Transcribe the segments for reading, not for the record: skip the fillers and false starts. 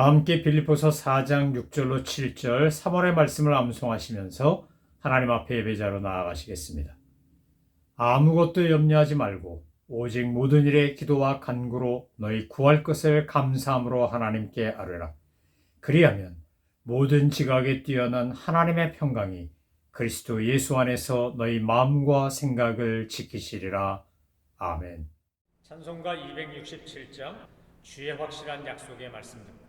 다 함께 빌립보서 4장 6절로 7절 3월의 말씀을 암송하시면서 하나님 앞에 예배자로 나아가시겠습니다. 아무것도 염려하지 말고 오직 모든 일에 기도와 간구로 너희 구할 것을 감사함으로 하나님께 아뢰라. 그리하면 모든 지각에 뛰어난 하나님의 평강이 그리스도 예수 안에서 너희 마음과 생각을 지키시리라. 아멘. 찬송가 267장 주의 확실한 약속의 말씀 듣고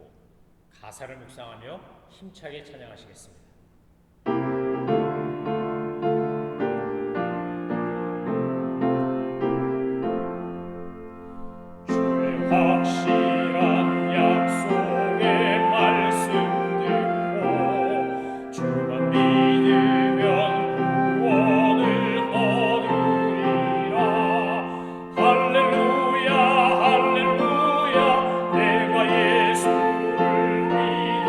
가사를 묵상하며 힘차게 찬양하시겠습니다. 주의 확실한 약속의 말씀 듣고 주만 믿으면 구원을 얻으리라. 할렐루야 할렐루야 내가 예수를 믿어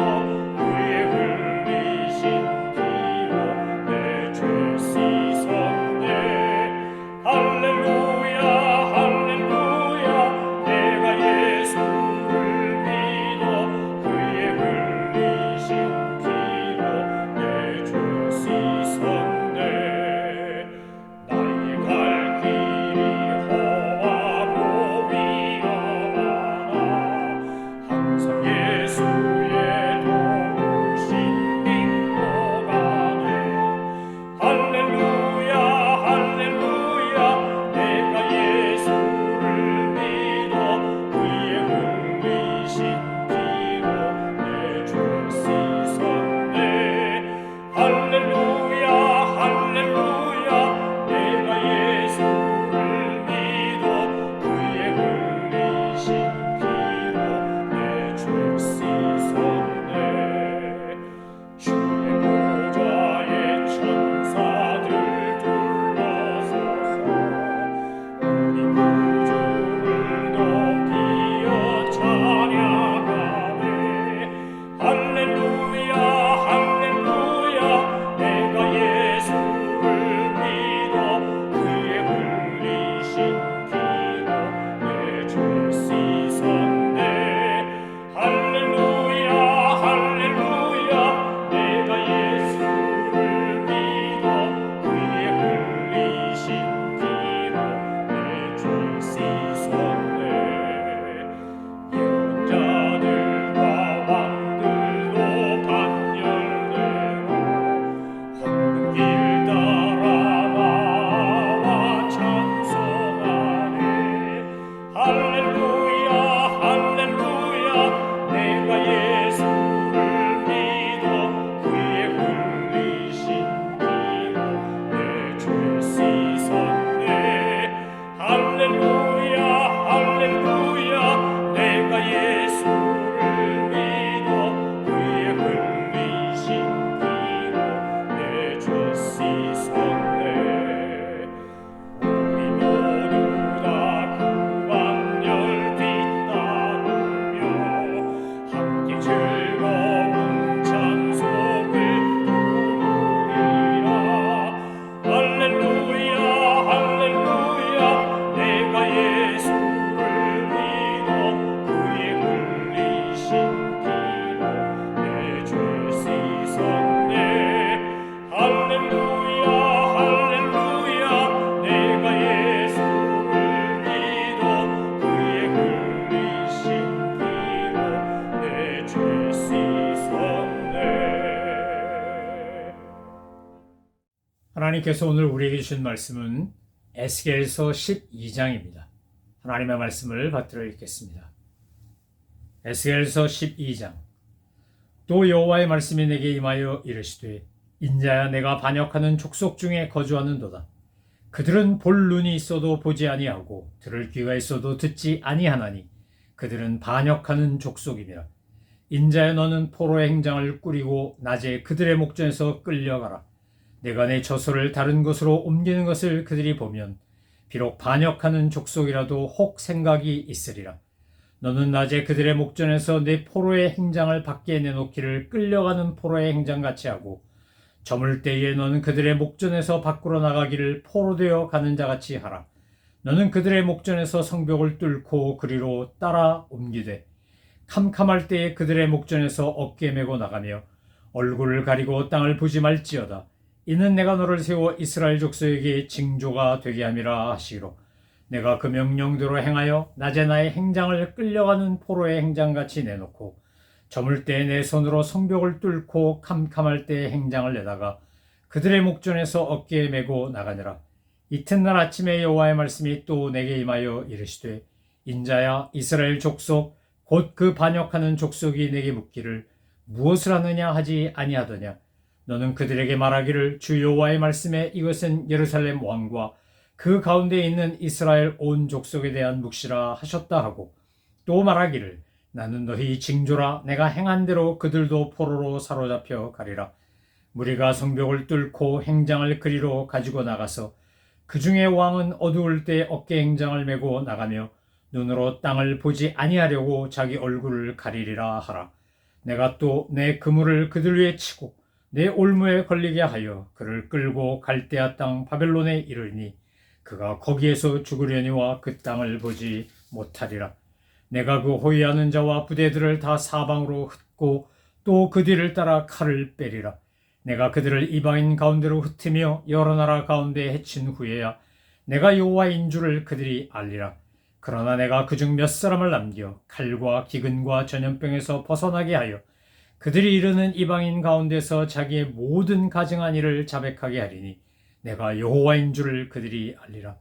그의 흘리신 피로 내 죄 씻었네. 할렐루야 할렐루야 내가 예수를 믿어 그의 흘리신 피로 내 죄 씻었네. 나의 갈 길이 험하고 위험하나 항상 예수의 도우심 믿고 가네. 할렐루야 할렐루야 내가 예수를 믿어 그의 흘리신 피로 내 죄 씻었네. 할렐루야 할렐루야 내가 예수를 믿어 그의 흘리신 피로 내 죄 씻었네. 주의 보좌의 천사들 둘러서서 우리 구주를 높이어 찬양하네. 할렐루야 할렐루야 내가 예수를 믿어 그의 흘리신 피로 내 죄 씻었네. 할렐루야 할렐루야 내가 예수를 믿어 그의 흘리신 피로 내 죄 씻었네. 예언자들과 왕들도 반열대로 황금 길 따라 나와 찬송하네. 할렐루야 할렐루야 내가 예수를 믿어 그의 흘리신 피로 내 죄 씻었네. 할렐루야 할렐루야 내가 예수를 믿어 그의 흘리신 피로 내 죄 씻었네. 우리 모두 다 구원열 뒤따르며 함께 즐거운 찬송을 부르리라. 할렐루야 할렐루야 내가 예수를 믿어 그의 흘리신 피로 내 죄 씻었네. 할렐루야 할렐루야 내가 예수를 믿어 그의 흘리신 피로 내 죄 씻었네. 하나님께서 오늘 우리에게 주신 말씀은 에스겔서 12장입니다. 하나님의 말씀을 받들어 읽겠습니다. 에스겔서 12장. 또 여호와의 말씀이 내게 임하여 이르시되 인자야 내가 반역하는 족속 중에 거주하는도다. 그들은 볼 눈이 있어도 보지 아니하고 들을 귀가 있어도 듣지 아니하나니 그들은 반역하는 족속이니라. 인자야 너는 포로의 행장을 꾸리고 낮에 그들의 목전에서 끌려가라. 내가 내 저소를 다른 곳으로 옮기는 것을 그들이 보면 비록 반역하는 족속이라도 혹 생각이 있으리라. 너는 낮에 그들의 목전에서 내 포로의 행장을 밖에 내놓기를 끌려가는 포로의 행장같이 하고 저물 때에 너는 그들의 목전에서 밖으로 나가기를 포로되어 가는 자같이 하라. 너는 그들의 목전에서 성벽을 뚫고 그리로 따라 옮기되 캄캄할 때에 그들의 목전에서 어깨 메고 나가며 얼굴을 가리고 땅을 보지 말지어다. 이는 내가 너를 세워 이스라엘 족속에게 징조가 되게 함이라 하시기로 내가 그 명령대로 행하여 낮에 나의 행장을 끌려가는 포로의 행장같이 내놓고 저물 때에 내 손으로 성벽을 뚫고 캄캄할 때에 행장을 내다가 그들의 목전에서 어깨에 메고 나가니라. 이튿날 아침에 여호와의 말씀이 또 내게 임하여 이르시되 인자야 이스라엘 족속 곧 그 반역하는 족속이 내게 묻기를 무엇을 하느냐 하지 아니하더냐. 너는 그들에게 말하기를 주 여호와의 말씀에 이것은 예루살렘 왕과 그 가운데 있는 이스라엘 온 족속에 대한 묵시라 하셨다 하고 또 말하기를 나는 너희 징조라. 내가 행한 대로 그들도 포로로 사로잡혀 가리라. 무리가 성벽을 뚫고 행장을 그리로 가지고 나가서 그 중에 왕은 어두울 때 어깨 행장을 메고 나가며 눈으로 땅을 보지 아니하려고 자기 얼굴을 가리리라 하라. 내가 또 내 그물을 그들 위에 치고 내 올무에 걸리게 하여 그를 끌고 갈대아 땅 바벨론에 이르니 그가 거기에서 죽으려니와 그 땅을 보지 못하리라. 내가 그 호위하는 자와 부대들을 다 사방으로 흩고 또 그 뒤를 따라 칼을 빼리라. 내가 그들을 이방인 가운데로 흩으며 여러 나라 가운데 해친 후에야 내가 여호와인 줄을 그들이 알리라. 그러나 내가 그중 몇 사람을 남겨 칼과 기근과 전염병에서 벗어나게 하여 그들이 이르는 이방인 가운데서 자기의 모든 가증한 일을 자백하게 하리니 내가 여호와인 줄을 그들이 알리라.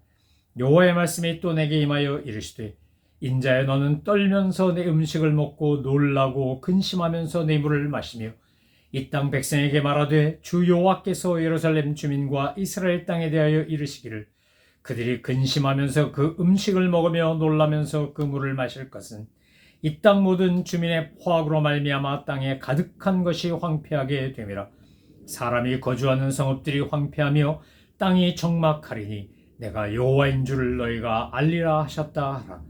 여호와의 말씀이 또 내게 임하여 이르시되 인자야 너는 떨면서 내 음식을 먹고 놀라고 근심하면서 내 물을 마시며 이 땅 백성에게 말하되 주 여호와께서 예루살렘 주민과 이스라엘 땅에 대하여 이르시기를 그들이 근심하면서 그 음식을 먹으며 놀라면서 그 물을 마실 것은 이 땅 모든 주민의 포악으로 말미암아 땅에 가득한 것이 황폐하게 됨이라. 사람이 거주하는 성읍들이 황폐하며 땅이 적막하리니 내가 여호와인 줄을 너희가 알리라 하셨다 하라.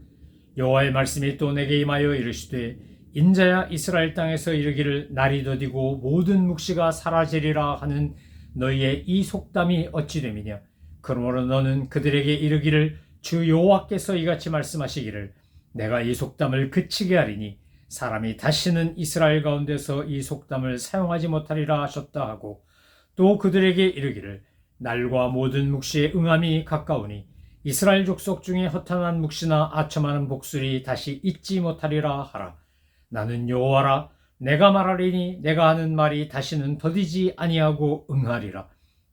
여호와의 말씀이 또 내게 임하여 이르시되 인자야 이스라엘 땅에서 이르기를 날이 더디고 모든 묵시가 사라지리라 하는 너희의 이 속담이 어찌 됨이냐. 그러므로 너는 그들에게 이르기를 주 여호와께서 이같이 말씀하시기를 내가 이 속담을 그치게 하리니 사람이 다시는 이스라엘 가운데서 이 속담을 사용하지 못하리라 하셨다 하고 또 그들에게 이르기를 날과 모든 묵시의 응함이 가까우니 이스라엘 족속 중에 허탄한 묵시나 아첨하는 복술이 다시 있지 못하리라 하라. 나는 여호와라. 내가 말하리니 내가 하는 말이 다시는 더디지 아니하고 응하리라.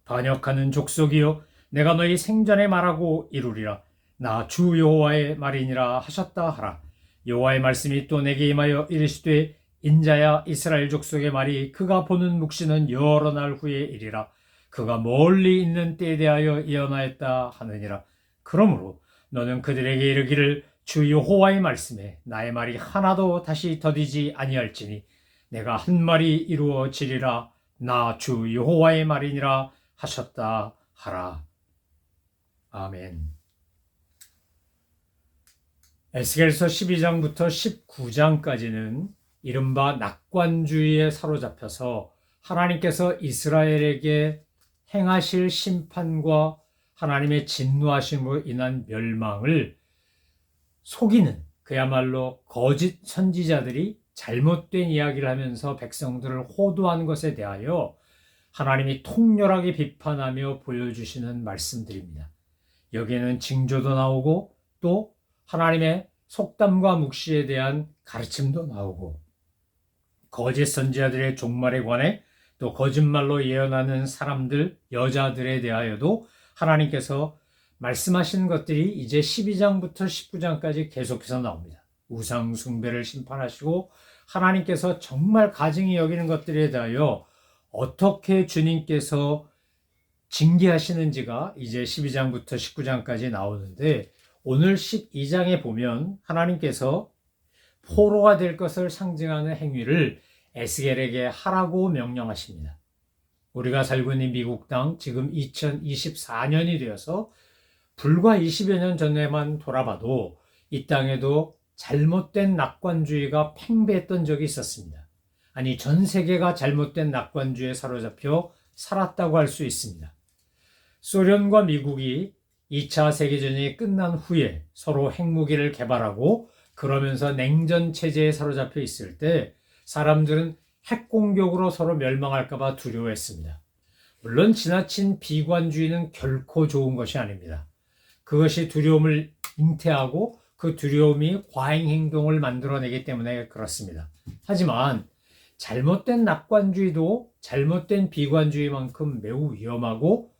반역하는 족속이여 내가 너희 생전에 말하고 이루리라. 나 주 여호와의 말이니라 하셨다 하라. 여호와의 말씀이 또 내게 임하여 이르시되 인자야 이스라엘 족속의 말이 그가 보는 묵시는 여러 날 후에 이리라. 그가 멀리 있는 때에 대하여 예언하였다 하느니라. 그러므로 너는 그들에게 이르기를 주 여호와의 말씀에 나의 말이 하나도 다시 더디지 아니할지니 내가 한 말이 이루어지리라. 나 주 여호와의 말이니라 하셨다 하라. 아멘. 에스겔서 12장부터 19장까지는 이른바 낙관주의에 사로잡혀서 하나님께서 이스라엘에게 행하실 심판과 하나님의 진노하심으로 인한 멸망을 속이는 그야말로 거짓 선지자들이 잘못된 이야기를 하면서 백성들을 호도하는 것에 대하여 하나님이 통렬하게 비판하며 보여주시는 말씀들입니다. 여기에는 징조도 나오고 또 하나님의 속담과 묵시에 대한 가르침도 나오고 거짓 선지자들의 종말에 관해 또 거짓말로 예언하는 사람들, 여자들에 대하여도 하나님께서 말씀하신 것들이 이제 12장부터 19장까지 계속해서 나옵니다. 우상 숭배를 심판하시고 하나님께서 정말 가증히 여기는 것들에 대하여 어떻게 주님께서 징계하시는지가 이제 12장부터 19장까지 나오는데 오늘 12장에 보면 하나님께서 포로가 될 것을 상징하는 행위를 에스겔에게 하라고 명령하십니다. 우리가 살고 있는 미국 땅 지금 2024년이 되어서 불과 20여 년 전에만 돌아봐도 이 땅에도 잘못된 낙관주의가 팽배했던 적이 있었습니다. 아니 전 세계가 잘못된 낙관주의에 사로잡혀 살았다고 할 수 있습니다. 소련과 미국이 2차 세계전이 끝난 후에 서로 핵무기를 개발하고 그러면서 냉전 체제에 사로잡혀 있을 때 사람들은 핵 공격으로 서로 멸망할까봐 두려워했습니다. 물론 지나친 비관주의는 결코 좋은 것이 아닙니다. 그것이 두려움을 잉태하고 그 두려움이 과잉 행동을 만들어내기 때문에 그렇습니다. 하지만 잘못된 낙관주의도 잘못된 비관주의만큼 매우 위험하고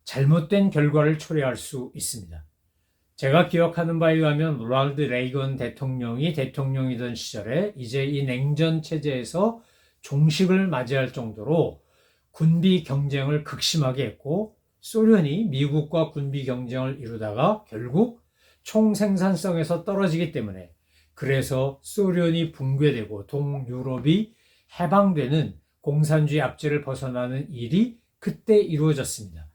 잘못된 결과를 초래할 수 있습니다. 제가 기억하는 바에 의하면 로널드 레이건 대통령이 대통령이던 시절에 이제 이 냉전 체제에서 종식을 맞이할 정도로 군비 경쟁을 극심하게 했고 소련이 미국과 군비 경쟁을 이루다가 결국 총 생산성에서 떨어지기 때문에 그래서 소련이 붕괴되고 동유럽이 해방되는 공산주의 압제를 벗어나는 일이 그때 이루어졌습니다.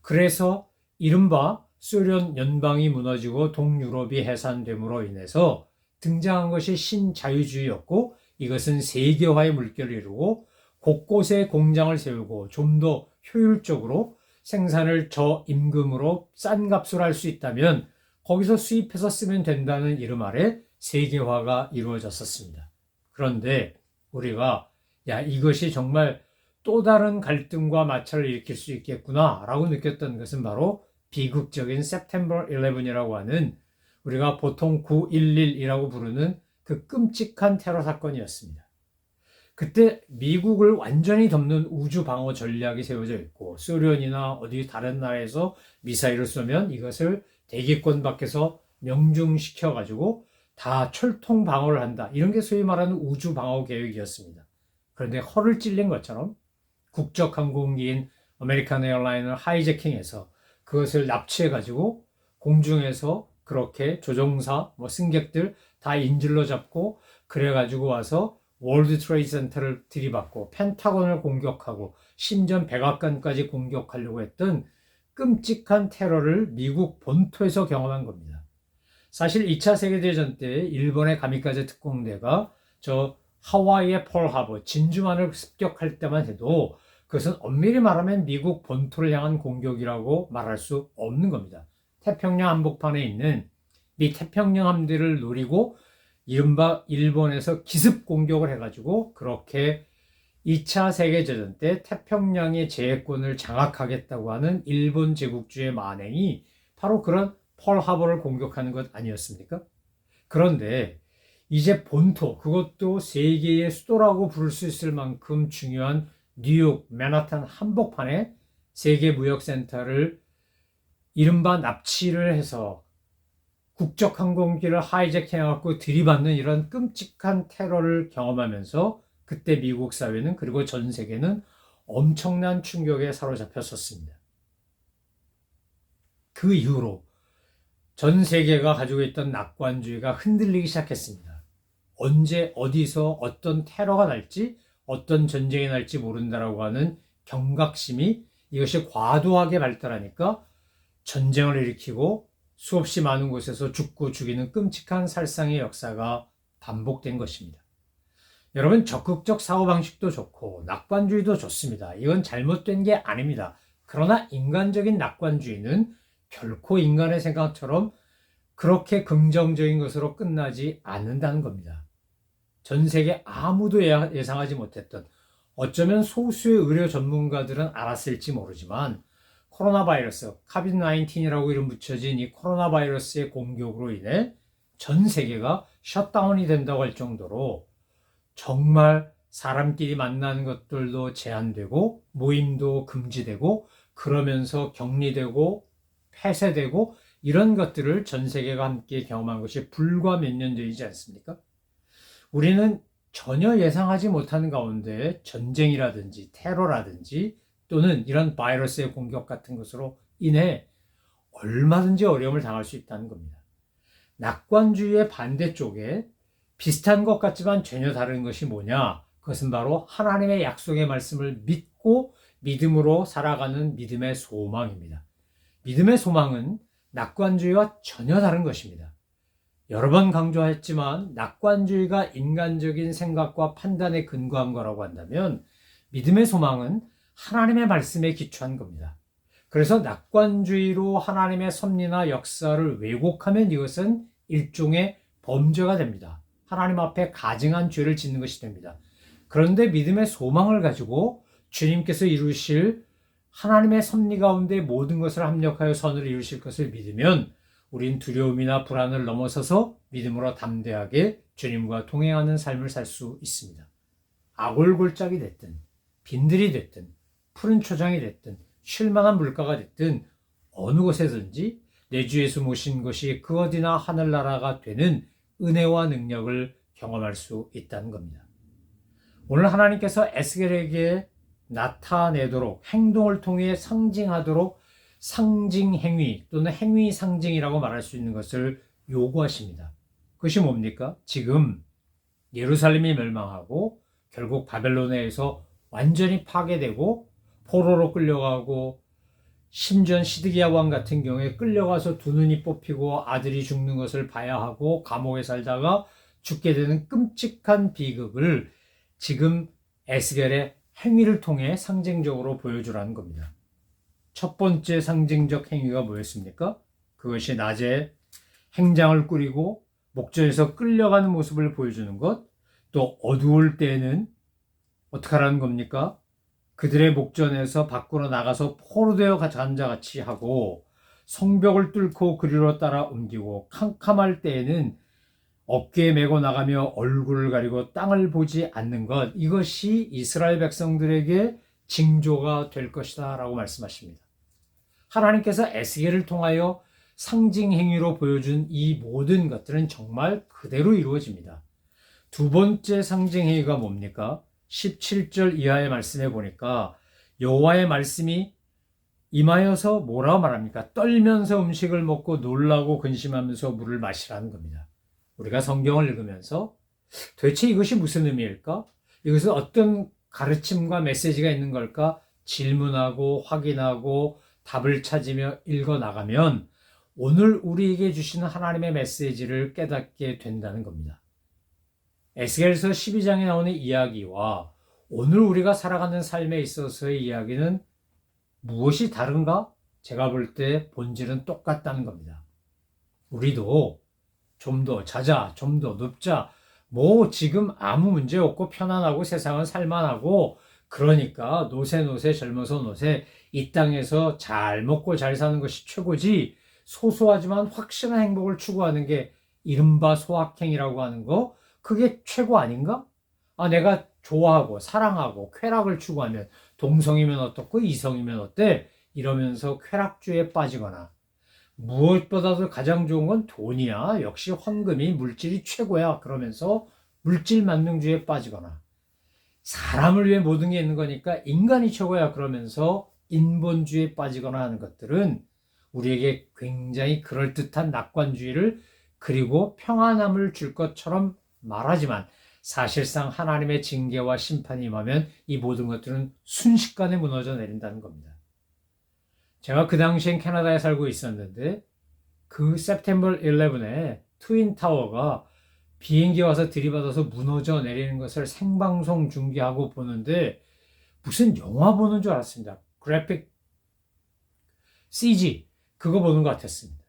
그래서 이른바 소련 연방이 무너지고 동유럽이 해산됨으로 인해서 등장한 것이 신자유주의였고 이것은 세계화의 물결을 이루고 곳곳에 공장을 세우고 좀 더 효율적으로 생산을 저임금으로 싼 값으로 할 수 있다면 거기서 수입해서 쓰면 된다는 이름 아래 세계화가 이루어졌었습니다. 그런데 우리가 이것이 정말 또 다른 갈등과 마찰을 일으킬 수 있겠구나 라고 느꼈던 것은 바로 비극적인 September 11이라고 하는 우리가 보통 9.11이라고 부르는 그 끔찍한 테러 사건이었습니다. 그때 미국을 완전히 덮는 우주 방어 전략이 세워져 있고 소련이나 어디 다른 나라에서 미사일을 쏘면 이것을 대기권 밖에서 명중시켜가지고 다 철통 방어를 한다. 이런 게 소위 말하는 우주 방어 계획이었습니다. 그런데 허를 찔린 것처럼 국적 항공기인 아메리칸 에어라인을 하이제킹해서 그것을 납치해가지고 공중에서 그렇게 조종사, 승객들 다 인질로 잡고 그래가지고 와서 월드 트레이드 센터를 들이받고 펜타곤을 공격하고 심지어 백악관까지 공격하려고 했던 끔찍한 테러를 미국 본토에서 경험한 겁니다. 사실 2차 세계대전 때 일본의 가미카제 특공대가 저 하와이의 펄하버, 진주만을 습격할 때만 해도 그것은 엄밀히 말하면 미국 본토를 향한 공격이라고 말할 수 없는 겁니다. 태평양 한복판에 있는 미 태평양 함대를 노리고 이른바 일본에서 기습 공격을 해가지고 그렇게 2차 세계대전 때 태평양의 제해권을 장악하겠다고 하는 일본 제국주의 만행이 바로 그런 펄하버를 공격하는 것 아니었습니까? 그런데 이제 본토, 그것도 세계의 수도라고 부를 수 있을 만큼 중요한 뉴욕, 맨하탄 한복판에 세계무역센터를 이른바 납치를 해서 국적 항공기를 하이제킹해갖고 들이받는 이런 끔찍한 테러를 경험하면서 그때 미국 사회는 그리고 전 세계는 엄청난 충격에 사로잡혔었습니다. 그 이후로 전 세계가 가지고 있던 낙관주의가 흔들리기 시작했습니다. 언제 어디서 어떤 테러가 날지 어떤 전쟁이 날지 모른다라고 하는 경각심이 이것이 과도하게 발달하니까 전쟁을 일으키고 수없이 많은 곳에서 죽고 죽이는 끔찍한 살상의 역사가 반복된 것입니다. 여러분, 적극적 사고방식도 좋고 낙관주의도 좋습니다. 이건 잘못된 게 아닙니다. 그러나 인간적인 낙관주의는 결코 인간의 생각처럼 그렇게 긍정적인 것으로 끝나지 않는다는 겁니다. 전 세계 아무도 예상하지 못했던, 어쩌면 소수의 의료 전문가들은 알았을지 모르지만 코로나 바이러스, 코비드-19이라고 이름 붙여진 이 코로나 바이러스의 공격으로 인해 전 세계가 셧다운이 된다고 할 정도로 정말 사람끼리 만나는 것들도 제한되고 모임도 금지되고 그러면서 격리되고 폐쇄되고 이런 것들을 전 세계가 함께 경험한 것이 불과 몇 년 전이지 않습니까? 우리는 전혀 예상하지 못하는 가운데 전쟁이라든지 테러라든지 또는 이런 바이러스의 공격 같은 것으로 인해 얼마든지 어려움을 당할 수 있다는 겁니다. 낙관주의의 반대쪽에 비슷한 것 같지만 전혀 다른 것이 뭐냐? 그것은 바로 하나님의 약속의 말씀을 믿고 믿음으로 살아가는 믿음의 소망입니다. 믿음의 소망은 낙관주의와 전혀 다른 것입니다. 여러 번 강조했지만 낙관주의가 인간적인 생각과 판단에 근거한 거라고 한다면 믿음의 소망은 하나님의 말씀에 기초한 겁니다. 그래서 낙관주의로 하나님의 섭리나 역사를 왜곡하면 이것은 일종의 범죄가 됩니다. 하나님 앞에 가증한 죄를 짓는 것이 됩니다. 그런데 믿음의 소망을 가지고 주님께서 이루실 하나님의 섭리 가운데 모든 것을 합력하여 선을 이루실 것을 믿으면 우린 두려움이나 불안을 넘어서서 믿음으로 담대하게 주님과 동행하는 삶을 살 수 있습니다. 아골골짝이 됐든 빈들이 됐든 푸른 초장이 됐든 쉴만한 물가가 됐든 어느 곳에든지 내 주 예수 모신 것이 그 어디나 하늘나라가 되는 은혜와 능력을 경험할 수 있다는 겁니다. 오늘 하나님께서 에스겔에게 나타내도록 행동을 통해 상징하도록 상징행위 또는 행위 상징이라고 말할 수 있는 것을 요구하십니다. 그것이 뭡니까? 지금 예루살렘이 멸망하고 결국 바벨론에서 완전히 파괴되고 포로로 끌려가고 심지어 시드기야 왕 같은 경우에 끌려가서 두 눈이 뽑히고 아들이 죽는 것을 봐야 하고 감옥에 살다가 죽게 되는 끔찍한 비극을 지금 에스겔의 행위를 통해 상징적으로 보여주라는 겁니다. 첫 번째 상징적 행위가 뭐였습니까? 그것이 낮에 행장을 꾸리고 목전에서 끌려가는 모습을 보여주는 것, 또 어두울 때에는 어떻게 하라는 겁니까? 그들의 목전에서 밖으로 나가서 포로되어 간자같이 하고 성벽을 뚫고 그리로 따라 옮기고 캄캄할 때에는 어깨에 메고 나가며 얼굴을 가리고 땅을 보지 않는 것, 이것이 이스라엘 백성들에게 징조가 될 것이다 라고 말씀하십니다. 하나님께서 에스겔을 통하여 상징 행위로 보여준 이 모든 것들은 정말 그대로 이루어집니다. 두 번째 상징 행위가 뭡니까? 17절 이하의 말씀에 보니까 여호와의 말씀이 임하여서 뭐라고 말합니까? 떨면서 음식을 먹고 놀라고 근심하면서 물을 마시라는 겁니다. 우리가 성경을 읽으면서 도대체 이것이 무슨 의미일까? 이것은 어떤 가르침과 메시지가 있는 걸까? 질문하고 확인하고 답을 찾으며 읽어나가면 오늘 우리에게 주시는 하나님의 메시지를 깨닫게 된다는 겁니다. 에스겔서 12장에 나오는 이야기와 오늘 우리가 살아가는 삶에 있어서의 이야기는 무엇이 다른가? 제가 볼 때 본질은 똑같다는 겁니다. 우리도 좀 더 자자, 좀 더 눕자, 뭐 지금 아무 문제 없고 편안하고 세상은 살만하고 그러니까 노세 젊어서 노세 이 땅에서 잘 먹고 잘 사는 것이 최고지 소소하지만 확실한 행복을 추구하는 게 이른바 소확행이라고 하는 거 그게 최고 아닌가? 내가 좋아하고 사랑하고 쾌락을 추구하면 동성이면 어떻고 이성이면 어때? 이러면서 쾌락주의에 빠지거나 무엇보다도 가장 좋은 건 돈이야. 역시 황금이 물질이 최고야. 그러면서 물질 만능주의에 빠지거나 사람을 위해 모든 게 있는 거니까 인간이 최고야. 그러면서 인본주의에 빠지거나 하는 것들은 우리에게 굉장히 그럴듯한 낙관주의를 그리고 평안함을 줄 것처럼 말하지만 사실상 하나님의 징계와 심판이 임하면 이 모든 것들은 순식간에 무너져 내린다는 겁니다. 제가 그 당시엔 캐나다에 살고 있었는데 그 September 11에 트윈타워가 비행기 와서 들이받아서 무너져 내리는 것을 생방송 중계하고 보는데 무슨 영화 보는 줄 알았습니다. 그래픽 CG 그거 보는 것 같았습니다.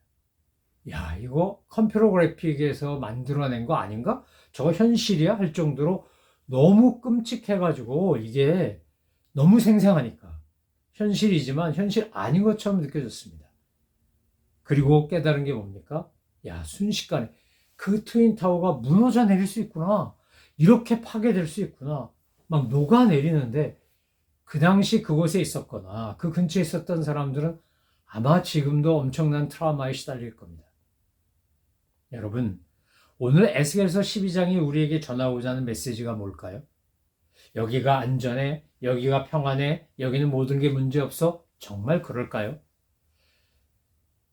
야, 이거 컴퓨터 그래픽에서 만들어낸 거 아닌가? 저거 현실이야? 할 정도로 너무 끔찍해가지고 이게 너무 생생하니까 현실이지만 현실 아닌 것처럼 느껴졌습니다. 그리고 깨달은 게 뭡니까? 야, 순식간에 그 트윈타워가 무너져 내릴 수 있구나. 이렇게 파괴될 수 있구나. 막 녹아내리는데 그 당시 그곳에 있었거나 그 근처에 있었던 사람들은 아마 지금도 엄청난 트라우마에 시달릴 겁니다. 여러분, 오늘 에스겔서 12장이 우리에게 전하고자 하는 메시지가 뭘까요? 여기가 안전해, 여기가 평안해, 여기는 모든 게 문제없어? 정말 그럴까요?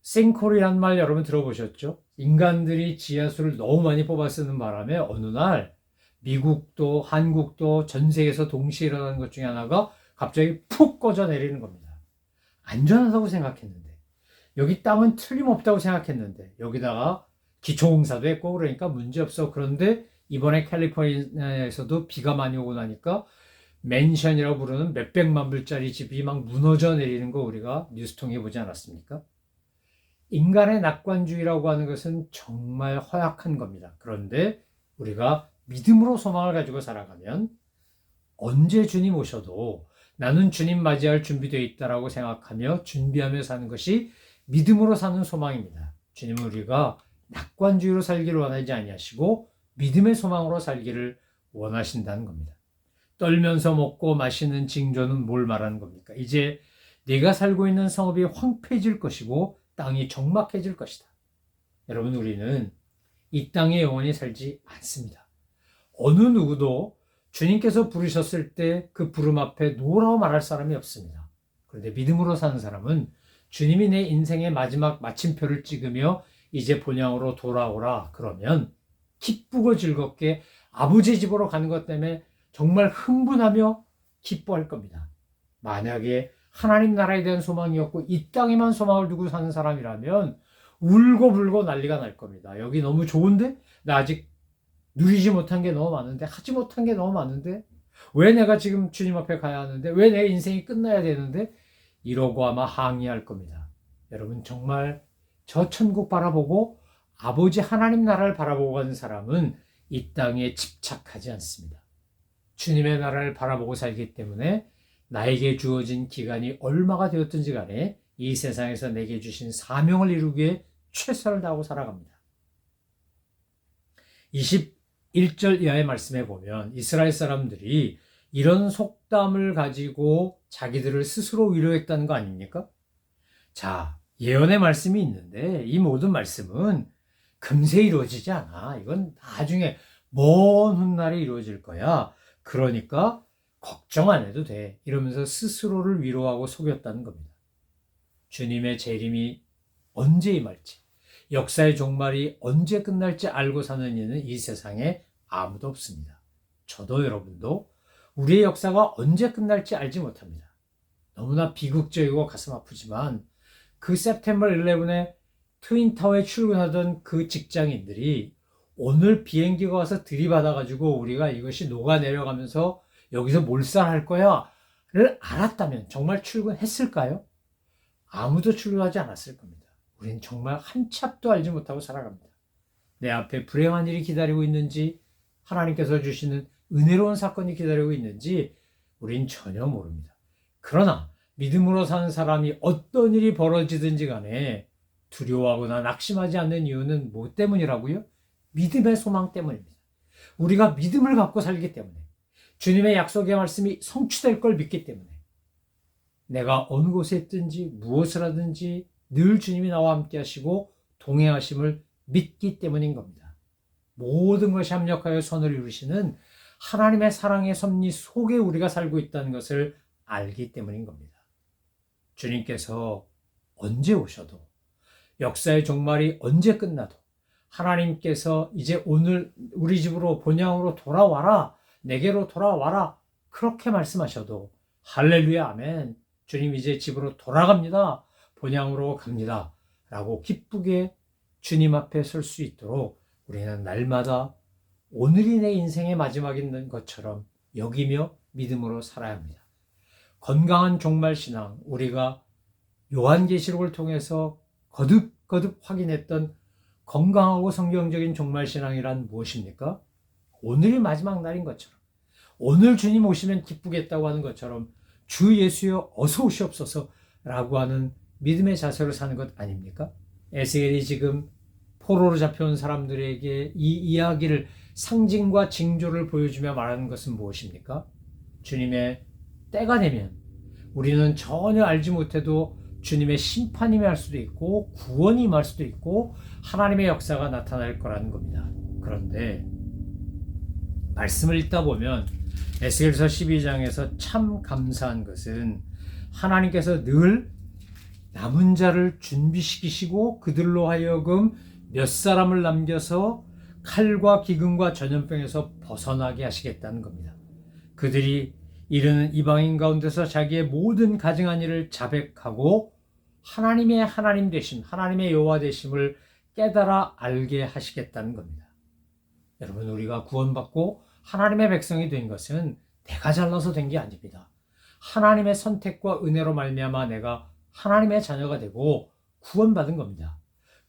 싱크홀이란 말 여러분 들어보셨죠? 인간들이 지하수를 너무 많이 뽑아 쓰는 바람에 어느 날 미국도 한국도 전 세계에서 동시에 일어나는 것 중에 하나가 갑자기 푹 꺼져 내리는 겁니다. 안전하다고 생각했는데 여기 땅은 틀림없다고 생각했는데 여기다가 기초공사도 했고 그러니까 문제없어. 그런데 이번에 캘리포니아에서도 비가 많이 오고 나니까 맨션이라고 부르는 몇백만 불짜리 집이 막 무너져 내리는 거 우리가 뉴스 통해 보지 않았습니까? 인간의 낙관주의라고 하는 것은 정말 허약한 겁니다. 그런데 우리가 믿음으로 소망을 가지고 살아가면 언제 주님 오셔도 나는 주님 맞이할 준비되어 있다라고 생각하며 준비하며 사는 것이 믿음으로 사는 소망입니다. 주님은 우리가 낙관주의로 살기를 원하지 아니하시고 믿음의 소망으로 살기를 원하신다는 겁니다. 떨면서 먹고 마시는 징조는 뭘 말하는 겁니까? 이제 네가 살고 있는 성읍이 황폐해질 것이고 땅이 적막해질 것이다. 여러분, 우리는 이 땅에 영원히 살지 않습니다. 어느 누구도 주님께서 부르셨을 때 그 부름 앞에 노라고 말할 사람이 없습니다. 그런데 믿음으로 사는 사람은 주님이 내 인생의 마지막 마침표를 찍으며 이제 본향으로 돌아오라 그러면 기쁘고 즐겁게 아버지 집으로 가는 것 때문에 정말 흥분하며 기뻐할 겁니다. 만약에 하나님 나라에 대한 소망이 없고 이 땅에만 소망을 두고 사는 사람이라면 울고불고 난리가 날 겁니다. 여기 너무 좋은데? 나 아직 누리지 못한 게 너무 많은데? 하지 못한 게 너무 많은데? 왜 내가 지금 주님 앞에 가야 하는데? 왜 내 인생이 끝나야 되는데? 이러고 아마 항의할 겁니다. 여러분, 정말 저 천국 바라보고 아버지 하나님 나라를 바라보고 가는 사람은 이 땅에 집착하지 않습니다. 주님의 나라를 바라보고 살기 때문에 나에게 주어진 기간이 얼마가 되었든지 간에 이 세상에서 내게 주신 사명을 이루기 위해 최선을 다하고 살아갑니다. 21절 이하의 말씀에 보면 이스라엘 사람들이 이런 속담을 가지고 자기들을 스스로 위로했다는 거 아닙니까? 자, 예언의 말씀이 있는데 이 모든 말씀은 금세 이루어지지 않아. 이건 나중에 먼 훗날에 이루어질 거야. 그러니까 걱정 안 해도 돼. 이러면서 스스로를 위로하고 속였다는 겁니다. 주님의 재림이 언제 임할지, 역사의 종말이 언제 끝날지 알고 사는 이는 이 세상에 아무도 없습니다. 저도 여러분도 우리의 역사가 언제 끝날지 알지 못합니다. 너무나 비극적이고 가슴 아프지만 그 September 11에 트윈타워에 출근하던 그 직장인들이 오늘 비행기가 와서 들이받아가지고 우리가 이것이 녹아내려가면서 여기서 몰살할 거야를 알았다면 정말 출근했을까요? 아무도 출근하지 않았을 겁니다. 우린 정말 한 치 앞도 알지 못하고 살아갑니다. 내 앞에 불행한 일이 기다리고 있는지, 하나님께서 주시는 은혜로운 사건이 기다리고 있는지 우린 전혀 모릅니다. 그러나 믿음으로 사는 사람이 어떤 일이 벌어지든지 간에 두려워하거나 낙심하지 않는 이유는 뭐 때문이라고요? 믿음의 소망 때문입니다. 우리가 믿음을 갖고 살기 때문에, 주님의 약속의 말씀이 성취될 걸 믿기 때문에, 내가 어느 곳에 있든지 무엇을 하든지 늘 주님이 나와 함께 하시고 동행하심을 믿기 때문인 겁니다. 모든 것이 합력하여 선을 이루시는 하나님의 사랑의 섭리 속에 우리가 살고 있다는 것을 알기 때문인 겁니다. 주님께서 언제 오셔도, 역사의 종말이 언제 끝나도 하나님께서 이제 오늘 우리 집으로 본향으로 돌아와라, 내게로 돌아와라, 그렇게 말씀하셔도 할렐루야 아멘, 주님 이제 집으로 돌아갑니다, 본향으로 갑니다 라고 기쁘게 주님 앞에 설 수 있도록 우리는 날마다 오늘이 내 인생의 마지막인 것처럼 여기며 믿음으로 살아야 합니다. 건강한 종말신앙, 우리가 요한계시록을 통해서 거듭거듭 확인했던 건강하고 성경적인 종말신앙이란 무엇입니까? 오늘이 마지막 날인 것처럼, 오늘 주님 오시면 기쁘겠다고 하는 것처럼 주 예수여 어서 오시옵소서 라고 하는 믿음의 자세로 사는 것 아닙니까? 에스겔이 지금 포로로 잡혀온 사람들에게 이 이야기를, 상징과 징조를 보여주며 말하는 것은 무엇입니까? 주님의 때가 되면 우리는 전혀 알지 못해도 주님의 심판이 임할 수도 있고 구원이 임할 수도 있고 하나님의 역사가 나타날 거라는 겁니다. 그런데 말씀을 읽다 보면 에스겔서 12장에서 참 감사한 것은 하나님께서 늘 남은 자를 준비시키시고 그들로 하여금 몇 사람을 남겨서 칼과 기근과 전염병에서 벗어나게 하시겠다는 겁니다. 그들이 이르는 이방인 가운데서 자기의 모든 가증한 일을 자백하고 하나님의 하나님 되심, 하나님의 여호와 되심을 깨달아 알게 하시겠다는 겁니다. 여러분, 우리가 구원받고 하나님의 백성이 된 것은 내가 잘나서 된 게 아닙니다. 하나님의 선택과 은혜로 말미암아 내가 하나님의 자녀가 되고 구원받은 겁니다.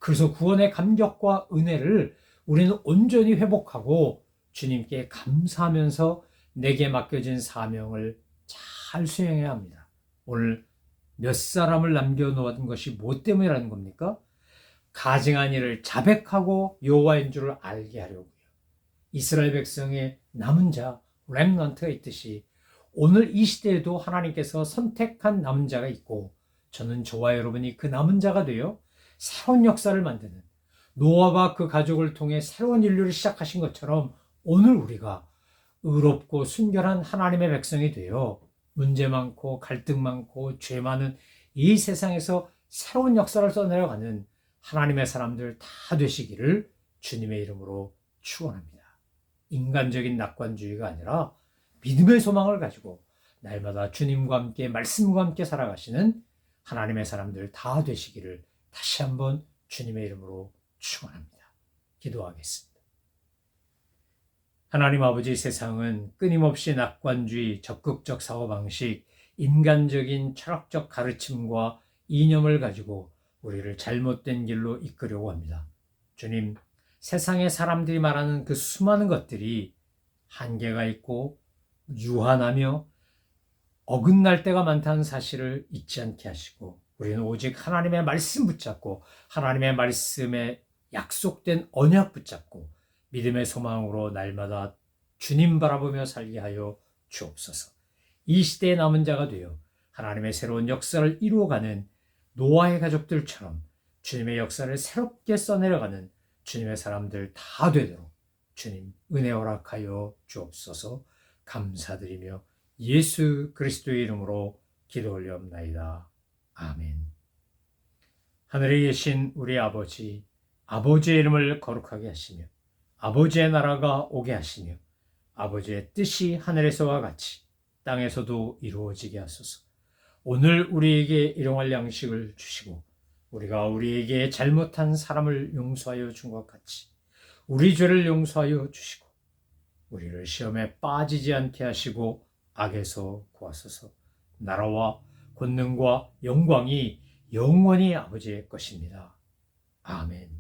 그래서 구원의 감격과 은혜를 우리는 온전히 회복하고 주님께 감사하면서 내게 맡겨진 사명을 잘 수행해야 합니다. 오늘 몇 사람을 남겨놓은 것이 뭐 때문이라는 겁니까? 가증한 일을 자백하고 여호와인 줄을 알게 하려고요. 이스라엘 백성의 남은 자, 렘넌트가 있듯이 오늘 이 시대에도 하나님께서 선택한 남은 자가 있고 저는 저와 여러분이 그 남은 자가 되어 새로운 역사를 만드는 노아가 그 가족을 통해 새로운 인류를 시작하신 것처럼 오늘 우리가 의롭고 순결한 하나님의 백성이 되어 문제 많고 갈등 많고 죄 많은 이 세상에서 새로운 역사를 써내려가는 하나님의 사람들 다 되시기를 주님의 이름으로 축원합니다. 인간적인 낙관주의가 아니라 믿음의 소망을 가지고 날마다 주님과 함께 말씀과 함께 살아가시는 하나님의 사람들 다 되시기를 다시 한번 주님의 이름으로 축원합니다. 기도하겠습니다. 하나님 아버지, 세상은 끊임없이 낙관주의, 적극적 사고방식, 인간적인 철학적 가르침과 이념을 가지고 우리를 잘못된 길로 이끌려고 합니다. 주님, 세상의 사람들이 말하는 그 수많은 것들이 한계가 있고 유한하며 어긋날 때가 많다는 사실을 잊지 않게 하시고 우리는 오직 하나님의 말씀 붙잡고 하나님의 말씀에 약속된 언약 붙잡고 믿음의 소망으로 날마다 주님 바라보며 살게 하여 주옵소서. 이 시대에 남은 자가 되어 하나님의 새로운 역사를 이루어가는 노아의 가족들처럼 주님의 역사를 새롭게 써내려가는 주님의 사람들 다 되도록 주님 은혜 허락하여 주옵소서. 감사드리며 예수 그리스도의 이름으로 기도 올려옵나이다. 아멘. 하늘에 계신 우리 아버지, 아버지의 이름을 거룩하게 하시며 아버지의 나라가 오게 하시며 아버지의 뜻이 하늘에서와 같이 땅에서도 이루어지게 하소서. 오늘 우리에게 일용할 양식을 주시고 우리가 우리에게 잘못한 사람을 용서하여 준 것 같이 우리 죄를 용서하여 주시고 우리를 시험에 빠지지 않게 하시고 악에서 구하소서. 나라와 권능과 영광이 영원히 아버지의 것입니다. 아멘.